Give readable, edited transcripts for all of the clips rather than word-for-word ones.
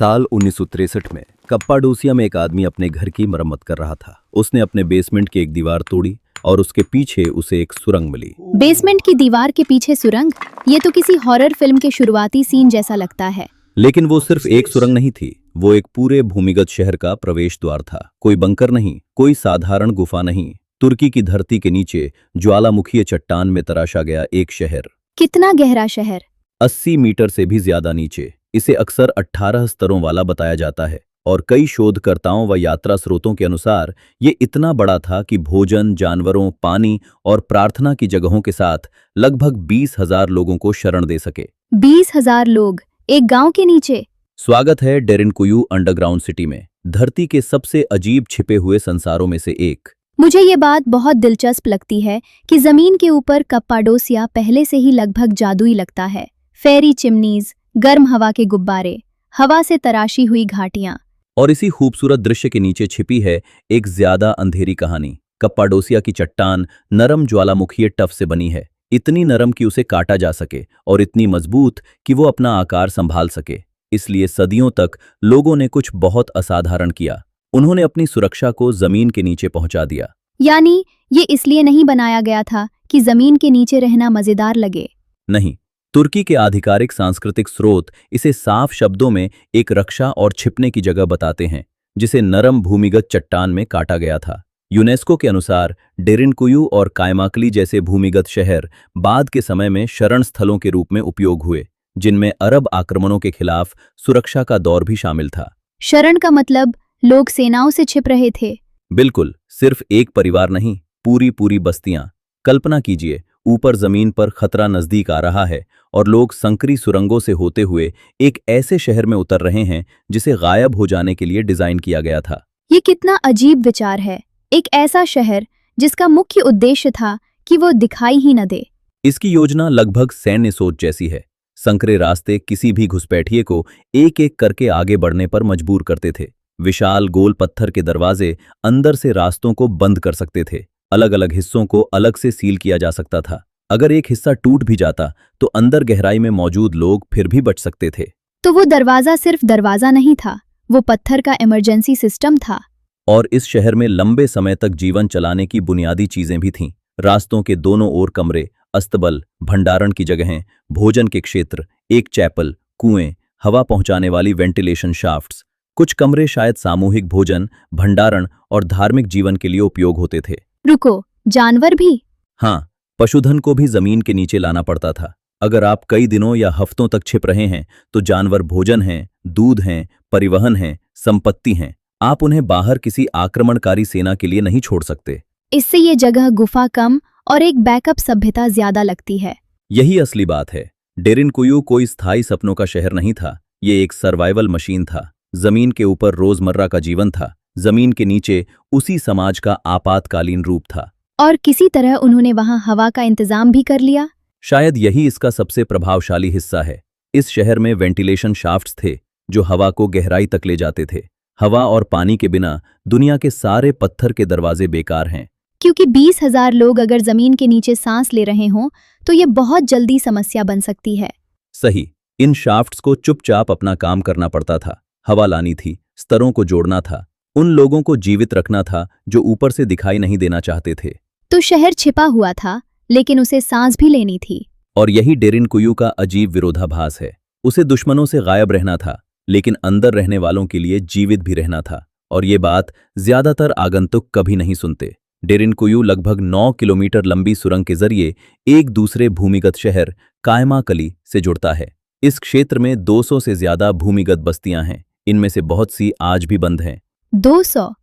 साल 1963 में कप्पाडोसिया में एक आदमी अपने घर की मरम्मत कर रहा था। उसने अपने बेसमेंट की एक दीवार तोड़ी और उसके पीछे उसे एक सुरंग मिली। बेसमेंट की दीवार के पीछे सुरंग? ये तो किसी हॉरर फिल्म के शुरुआती सीन जैसा लगता है। लेकिन वो सिर्फ एक सुरंग नहीं थी, वो एक पूरे भूमिगत शहर का प्रवेश द्वार था। कोई बंकर नहीं, कोई साधारण गुफा नहीं, तुर्की की धरती के नीचे ज्वालामुखीय चट्टान में तराशा गया एक शहर। कितना गहरा शहर? 80 मीटर से भी ज्यादा नीचे। इसे अक्सर 18 स्तरों वाला बताया जाता है और कई शोधकर्ताओं व यात्रा स्रोतों के अनुसार ये इतना बड़ा था कि भोजन, जानवरों, पानी और प्रार्थना की जगहों के साथ लगभग 20,000 लोगों को शरण दे सके। 20,000 लोग एक गांव के नीचे? स्वागत है डेरिनकुयू अंडरग्राउंड सिटी में, धरती के सबसे अजीब छिपे हुए संसारों में से एक। मुझे ये बात बहुत दिलचस्प लगती है कि जमीन के ऊपर कप्पाडोसिया पहले से ही लगभग जादुई लगता है। फेरी चिमनीज, गर्म हवा के गुब्बारे, हवा से तराशी हुई घाटियां। और इसी खूबसूरत दृश्य के नीचे छिपी है एक ज्यादा अंधेरी कहानी। कप्पाडोसिया की चट्टान नरम ज्वालामुखीय टफ से बनी है, इतनी नरम कि उसे काटा जा सके और इतनी मजबूत कि वो अपना आकार संभाल सके। इसलिए सदियों तक लोगों ने कुछ बहुत असाधारण किया। उन्होंने अपनी सुरक्षा को जमीन के नीचे पहुंचा दिया। यानी ये इसलिए नहीं बनाया गया था कि जमीन के नीचे रहना मजेदार लगे? नहीं, तुर्की के आधिकारिक सांस्कृतिक स्रोत इसे साफ शब्दों में एक रक्षा और छिपने की जगह बताते हैं, जिसे नरम भूमिगत चट्टान में काटा गया था। यूनेस्को के अनुसार डेरिनकुयू और कायमाकली जैसे भूमिगत शहर बाद के समय में शरण स्थलों के रूप में उपयोग हुए, जिनमें अरब आक्रमणों के खिलाफ सुरक्षा का दौर भी शामिल था। शरण का मतलब लोग सेनाओं से छिप रहे थे? बिल्कुल, सिर्फ एक परिवार नहीं, पूरी बस्तियां। कल्पना कीजिए, ऊपर जमीन पर खतरा नजदीक आ रहा है और लोग संकरी सुरंगों से होते हुए एक ऐसे शहर में उतर रहे हैं जिसे गायब हो जाने के लिए डिजाइन किया गया था। ये कितना अजीब विचार है, एक ऐसा शहर जिसका मुख्य उद्देश्य था कि वो दिखाई ही न दे। इसकी योजना लगभग सैन्य सोच जैसी है। संकरे रास्ते किसी भी घुसपैठिए को एक एक करके आगे बढ़ने पर मजबूर करते थे। विशाल गोल पत्थर के दरवाजे अंदर से रास्तों को बंद कर सकते थे। अलग अलग हिस्सों को अलग से सील किया जा सकता था। अगर एक हिस्सा टूट भी जाता तो अंदर गहराई में मौजूद लोग फिर भी बच सकते थे। तो वो दरवाजा सिर्फ दरवाजा नहीं था, वो पत्थर का इमरजेंसी सिस्टम था। और इस शहर में लंबे समय तक जीवन चलाने की बुनियादी चीजें भी थीं। रास्तों के दोनों ओर कमरे, अस्तबल, भंडारण की जगहें, भोजन के क्षेत्र, एक चैपल, कुएं, हवा पहुंचाने वाली वेंटिलेशन शाफ्ट्स। कुछ कमरे शायद सामूहिक भोजन, भंडारण और धार्मिक जीवन के लिए उपयोग होते थे। रुको, जानवर भी? हाँ, पशुधन को भी जमीन के नीचे लाना पड़ता था। अगर आप कई दिनों या हफ्तों तक छिप रहे हैं तो जानवर भोजन हैं, दूध हैं, परिवहन हैं, संपत्ति हैं। आप उन्हें बाहर किसी आक्रमणकारी सेना के लिए नहीं छोड़ सकते। इससे ये जगह गुफा कम और एक बैकअप सभ्यता ज्यादा लगती है। यही असली बात है। डेरिनकुयू कोई स्थायी सपनों का शहर नहीं था, ये एक सर्वाइवल मशीन था। जमीन के ऊपर रोजमर्रा का जीवन था, जमीन के नीचे उसी समाज का आपातकालीन रूप था। और किसी तरह उन्होंने वहां हवा का इंतजाम भी कर लिया। शायद यही इसका सबसे प्रभावशाली हिस्सा है। इस शहर में वेंटिलेशन शाफ्ट्स थे जो हवा को गहराई तक ले जाते थे। हवा और पानी के बिना दुनिया के सारे पत्थर के दरवाजे बेकार हैं। क्योंकि 20,000 लोग अगर जमीन के नीचे सांस ले रहे हों तो ये बहुत जल्दी समस्या बन सकती है। सही, इन शाफ्ट्स को चुपचाप अपना काम करना पड़ता था। हवा लानी थी, स्तरों को जोड़ना था, उन लोगों को जीवित रखना था जो ऊपर से दिखाई नहीं देना चाहते थे। तो शहर छिपा हुआ था, लेकिन उसे सांस भी लेनी थी। और यही डेरिनकुयू का अजीब विरोधाभास है। उसे दुश्मनों से गायब रहना था, लेकिन अंदर रहने वालों के लिए जीवित भी रहना था। और ये बात ज्यादातर आगंतुक कभी नहीं सुनते। डेरिनकुयू लगभग 9 किलोमीटर लंबी सुरंग के जरिए एक दूसरे भूमिगत शहर कायमाकली से जुड़ता है। इस क्षेत्र में 200 से ज्यादा भूमिगत बस्तियां हैं, इनमें से बहुत सी आज भी बंद हैं। 200?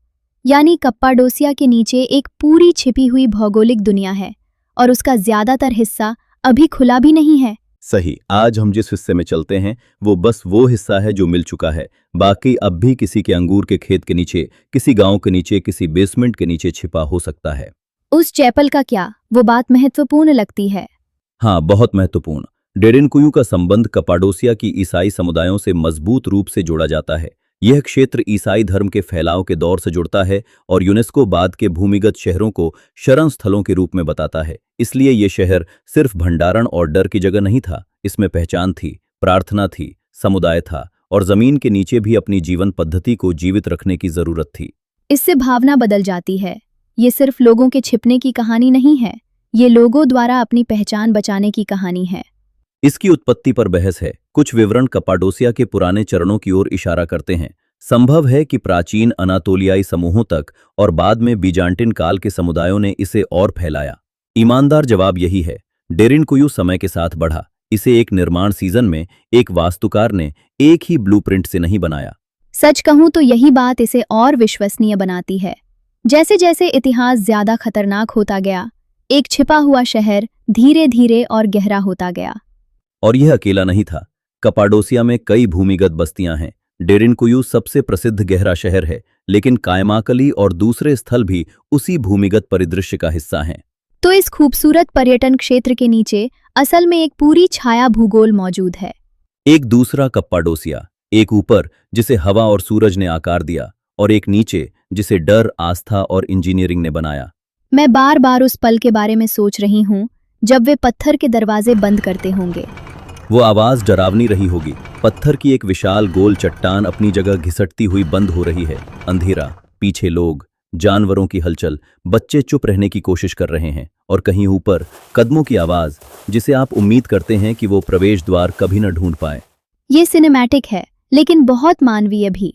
यानी कप्पाडोसिया के नीचे एक पूरी छिपी हुई भौगोलिक दुनिया है और उसका ज्यादातर हिस्सा अभी खुला भी नहीं है। सही, आज हम जिस हिस्से में चलते हैं वो बस वो हिस्सा है जो मिल चुका है। बाकी अब भी किसी के अंगूर के खेत के नीचे, किसी गांव के नीचे, किसी बेसमेंट के नीचे छिपा हो सकता है। उस चैपल का क्या? वो बात महत्वपूर्ण लगती है। हाँ, बहुत महत्वपूर्ण। डेरिनकुयू का संबंध कप्पाडोसिया की ईसाई समुदायों से मजबूत रूप से जोड़ा जाता है। यह क्षेत्र ईसाई धर्म के फैलाव के दौर से जुड़ता है और यूनेस्को बाद के भूमिगत शहरों को शरण स्थलों के रूप में बताता है। इसलिए यह शहर सिर्फ भंडारण और डर की जगह नहीं था, इसमें पहचान थी, प्रार्थना थी, समुदाय था और जमीन के नीचे भी अपनी जीवन पद्धति को जीवित रखने की जरूरत थी। इससे भावना बदल जाती है। ये सिर्फ लोगों के छिपने की कहानी नहीं है, ये लोगों द्वारा अपनी पहचान बचाने की कहानी है। इसकी उत्पत्ति पर बहस है। कुछ विवरण कप्पाडोसिया के पुराने चरणों की ओर इशारा करते हैं। संभव है कि प्राचीन अनातोलियाई समूहों तक और बाद में बीजांटिन काल के समुदायों ने इसे और फैलाया। ईमानदार जवाब यही है। डेरिनकुयु समय के साथ बढ़ा। इसे एक निर्माण सीजन में एक वास्तुकार ने एक ही ब्लूप्रिंट से नहीं बनाया। सच कहूं तो यही बात इसे और विश्वसनीय बनाती है। जैसे जैसे इतिहास ज्यादा खतरनाक होता गया, एक छिपा हुआ शहर धीरे धीरे और गहरा होता गया। और यह अकेला नहीं था। कप्पाडोसिया में कई भूमिगत बस्तियां हैं। डेरिनकुयु सबसे प्रसिद्ध गहरा शहर है, लेकिन कायमाकली और दूसरे स्थल भी उसी भूमिगत परिदृश्य का हिस्सा हैं। तो इस खूबसूरत पर्यटन क्षेत्र के नीचे असल में एक पूरी छाया भूगोल मौजूद है। एक दूसरा कप्पाडोसिया, एक ऊपर जिसे हवा और सूरज ने आकार दिया, और एक नीचे जिसे डर, आस्था और इंजीनियरिंग ने बनाया। मैं बार बार उस पल के बारे में सोच रही हूँ जब वे पत्थर के दरवाजे बंद करते होंगे। वो आवाज डरावनी रही होगी। पत्थर की एक विशाल गोल चट्टान अपनी जगह घिसटती हुई बंद हो रही है। अंधेरा, पीछे लोग, जानवरों की हलचल, बच्चे चुप रहने की कोशिश कर रहे हैं, और कहीं ऊपर कदमों की आवाज, जिसे आप उम्मीद करते हैं कि वो प्रवेश द्वार कभी न ढूंढ पाए। ये सिनेमैटिक है, लेकिन बहुत मानवीय भी।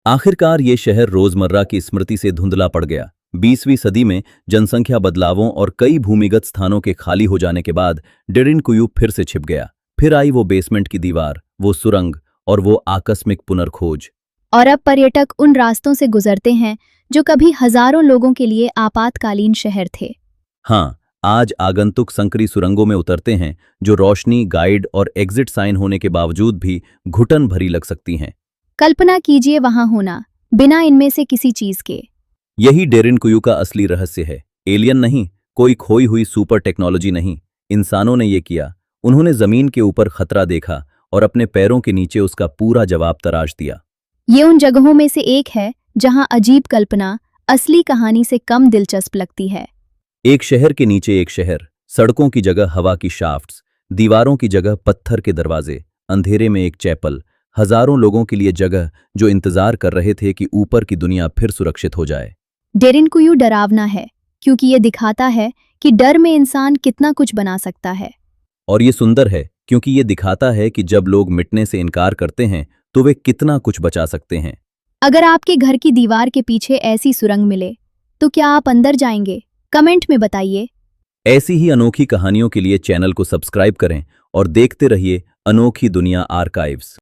आखिरकार ये शहर रोजमर्रा की स्मृति से धुंधला पड़ गया। 20वीं सदी में जनसंख्या बदलावों और कई भूमिगत स्थानों के खाली हो जाने के बाद डेरिनकुयु फिर से छिप गया। फिर आई वो बेसमेंट की दीवार, वो सुरंग और वो आकस्मिक पुनर्खोज। और अब पर्यटक उन रास्तों से गुजरते हैं जो कभी हजारों लोगों के लिए आपातकालीन शहर थे। हाँ, आज आगंतुक संकरी सुरंगों में उतरते हैं, जो रोशनी, गाइड और एग्जिट साइन होने के बावजूद भी घुटन भरी लग सकती हैं। कल्पना कीजिए वहां होना, बिना इनमें से किसी चीज के। यही डेरिनकुयु का असली रहस्य है। एलियन नहीं, कोई खोई हुई सुपर टेक्नोलॉजी नहीं। इंसानों ने ये किया। उन्होंने जमीन के ऊपर खतरा देखा और अपने पैरों के नीचे उसका पूरा जवाब तराश दिया। ये उन जगहों में से एक है जहां अजीब कल्पना असली कहानी से कम दिलचस्प लगती है। एक शहर के नीचे एक शहर, सड़कों की जगह हवा की शाफ्ट्स, दीवारों की जगह पत्थर के दरवाजे, अंधेरे में एक चैपल, हजारों लोगों के लिए जगह जो इंतजार कर रहे थे कि ऊपर की दुनिया फिर सुरक्षित हो जाए। डेरिनकुयु डरावना है क्योंकि ये दिखाता है कि डर में इंसान कितना कुछ बना सकता है। और ये सुंदर है क्योंकि ये दिखाता है कि जब लोग मिटने से इनकार करते हैं तो वे कितना कुछ बचा सकते हैं। अगर आपके घर की दीवार के पीछे ऐसी सुरंग मिले तो क्या आप अंदर जाएंगे? कमेंट में बताइए। ऐसी ही अनोखी कहानियों के लिए चैनल को सब्सक्राइब करें और देखते रहिए अनोखी दुनिया आर्काइव्स।